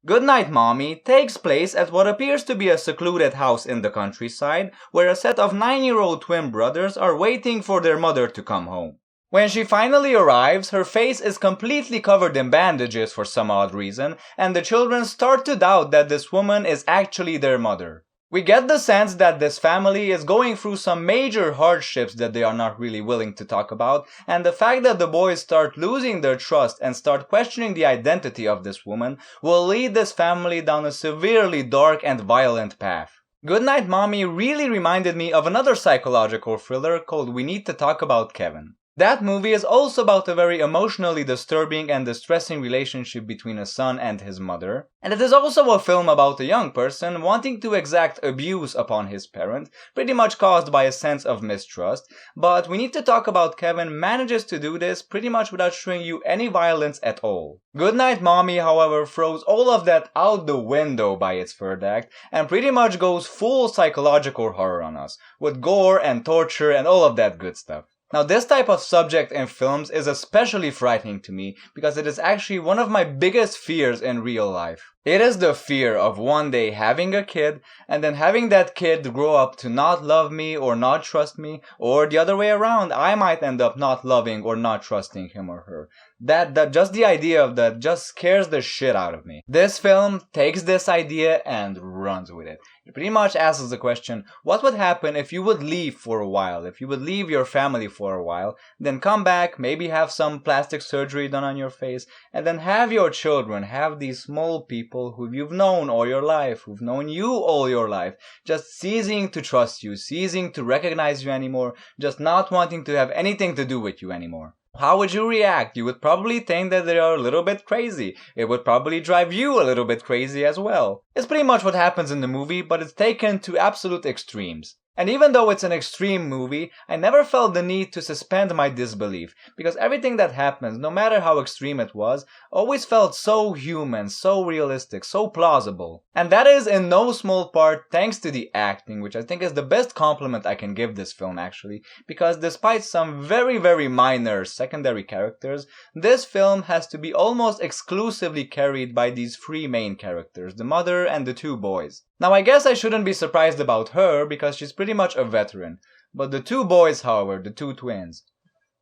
Goodnight Mommy takes place at what appears to be a secluded house in the countryside, where a set of 9-year-old twin brothers are waiting for their mother to come home. When she finally arrives, her face is completely covered in bandages for some odd reason, and the children start to doubt that this woman is actually their mother. We get the sense that this family is going through some major hardships that they are not really willing to talk about, and the fact that the boys start losing their trust and start questioning the identity of this woman will lead this family down a severely dark and violent path. Goodnight Mommy really reminded me of another psychological thriller called We Need to Talk About Kevin. That movie is also about a very emotionally disturbing and distressing relationship between a son and his mother, and it is also a film about a young person wanting to exact abuse upon his parent, pretty much caused by a sense of mistrust, but We Need to Talk About Kevin manages to do this pretty much without showing you any violence at all. Goodnight Mommy, however, throws all of that out the window by its third act, and pretty much goes full psychological horror on us, with gore and torture and all of that good stuff. Now, this type of subject in films is especially frightening to me because it is actually one of my biggest fears in real life. It is the fear of one day having a kid and then having that kid grow up to not love me or not trust me, or the other way around, I might end up not loving or not trusting him or her. That just the idea of that just scares the shit out of me. This film takes this idea and runs with it. It pretty much asks the question, what would happen if you would leave for a while, if you would leave your family for a while, then come back, maybe have some plastic surgery done on your face, and then have your children, have these small people who you've known all your life, who've known you all your life, just ceasing to trust you, ceasing to recognize you anymore, just not wanting to have anything to do with you anymore. How would you react? You would probably think that they are a little bit crazy. It would probably drive you a little bit crazy as well. It's pretty much what happens in the movie, but it's taken to absolute extremes. And even though it's an extreme movie, I never felt the need to suspend my disbelief, because everything that happens, no matter how extreme it was, always felt so human, so realistic, so plausible. And that is in no small part thanks to the acting, which I think is the best compliment I can give this film actually, because despite some very minor secondary characters, this film has to be almost exclusively carried by these three main characters, the mother and the two boys. Now I guess I shouldn't be surprised about her because she's pretty much a veteran, but the two boys, however, the two twins,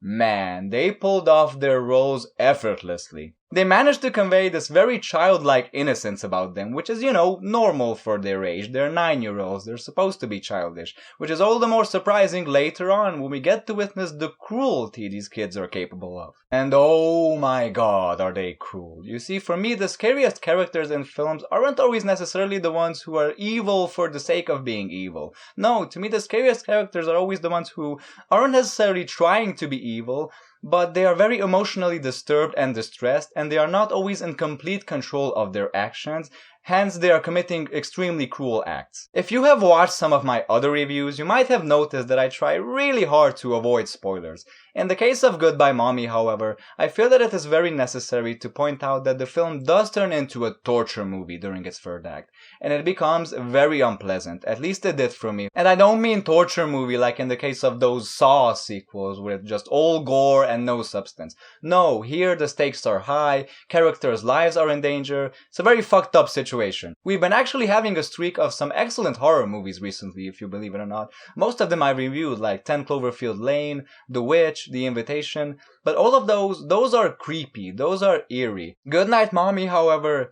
man, they pulled off their roles effortlessly. They managed to convey this very childlike innocence about them, which is, normal for their age. They're 9-year-olds, they're supposed to be childish, which is all the more surprising later on when we get to witness the cruelty these kids are capable of. And oh my god, are they cruel. You see, for me, the scariest characters in films aren't always necessarily the ones who are evil for the sake of being evil. No, to me, the scariest characters are always the ones who aren't necessarily trying to be evil, but they are very emotionally disturbed and distressed, and they are not always in complete control of their actions, hence they are committing extremely cruel acts. If you have watched some of my other reviews, you might have noticed that I try really hard to avoid spoilers. In the case of Goodbye Mommy, however, I feel that it is very necessary to point out that the film does turn into a torture movie during its third act, and it becomes very unpleasant, at least it did for me. And I don't mean torture movie like in the case of those Saw sequels with just all gore and no substance. No, here the stakes are high, characters' lives are in danger, it's a very fucked up situation. We've been actually having a streak of some excellent horror movies recently, if you believe it or not. Most of them I reviewed, like 10 Cloverfield Lane, The Witch, The Invitation, but all of those are creepy, those are eerie. Goodnight Mommy, however,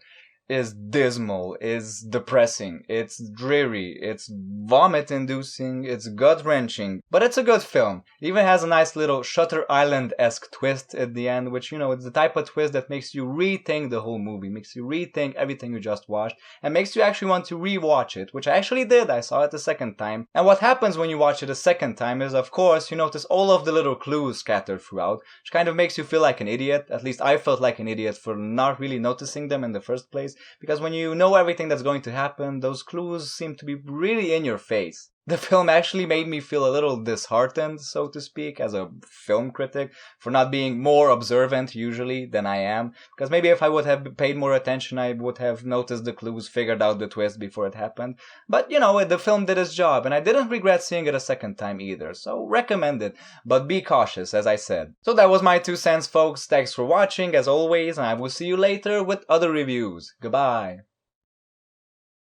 is dismal, is depressing, it's dreary, it's vomit-inducing, it's gut-wrenching, but it's a good film. It even has a nice little Shutter Island-esque twist at the end, which, it's the type of twist that makes you rethink the whole movie, makes you rethink everything you just watched, and makes you actually want to rewatch it, which I actually did. I saw it the second time. And what happens when you watch it a second time is, of course, you notice all of the little clues scattered throughout, which kind of makes you feel like an idiot. At least I felt like an idiot for not really noticing them in the first place. Because when you know everything that's going to happen, those clues seem to be really in your face. The film actually made me feel a little disheartened, so to speak, as a film critic, for not being more observant usually than I am. Because maybe if I would have paid more attention, I would have noticed the clues, figured out the twist before it happened. But, the film did its job, and I didn't regret seeing it a second time either. So, recommend it, but be cautious, as I said. So that was my 2 cents, folks. Thanks for watching, as always, and I will see you later with other reviews. Goodbye.